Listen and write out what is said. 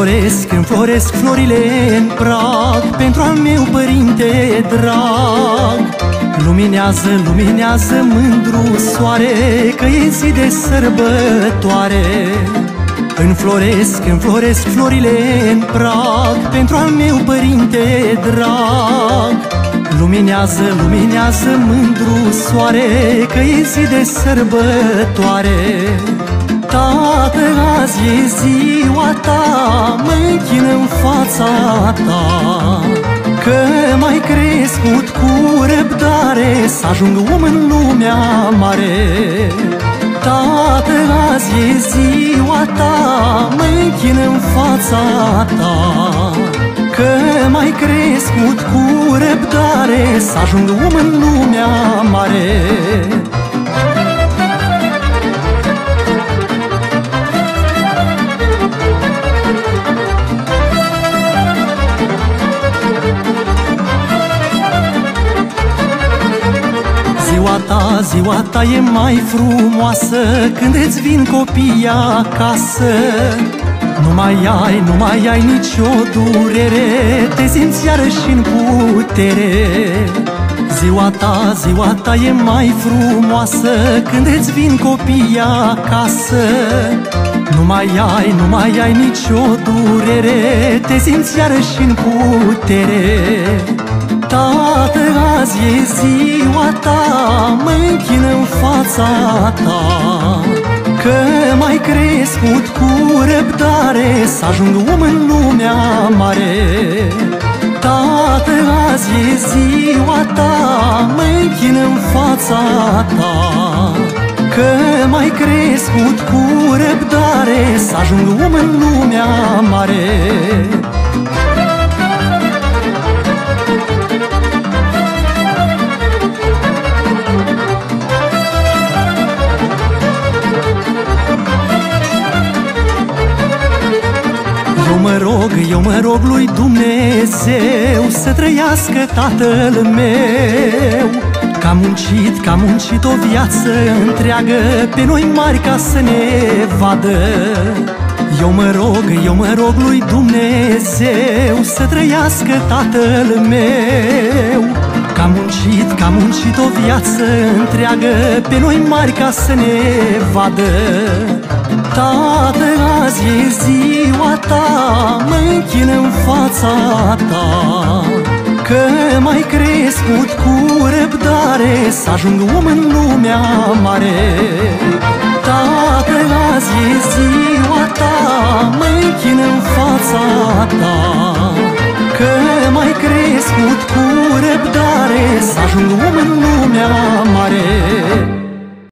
Înfloresc florile în prag pentru al meu părinte drag. Luminează mândru soare, că e zi de sărbătoare. Înfloresc florile în prag pentru al meu părinte drag. Luminează mândru soare, că e zi de sărbătoare. Tată, azi e ziua ta, mă închin în fața ta, că m-ai crescut cu răbdare să ajung om în lumea mare. Tată, azi e ziua ta, mă închin în fața ta, că m-ai crescut cu răbdare să ajung om în lumea mare. Ziua ta e mai frumoasă când îți vin copiii acasă. Nu mai ai nicio durere, te simți iarăși în putere. Ziua ta e mai frumoasă când îți vin copiii acasă. Nu mai ai nicio durere, te simți iarăși în putere. Tată, azi e ziua ta, mă închin în fața ta, că m-ai crescut cu răbdare să ajung om în lumea mare. Tată, azi e ziua ta, mă închin în fața ta, că m-ai crescut cu răbdare să ajung om în lumea mare. Eu mă rog lui Dumnezeu să trăiască tatăl meu, că a muncit o viață întreagă pe noi mari ca să ne vadă. Eu mă rog lui Dumnezeu să trăiască tatăl meu, că a muncit o viață întreagă pe noi mari ca să ne vadă. Tată, azi e ziua ta, mă închin în fața ta, că m-ai crescut cu răbdare să ajung om în lumea mare. Tată, azi e ziua ta, mă închin în fața ta, că m-ai crescut cu răbdare să ajung om în lumea mare.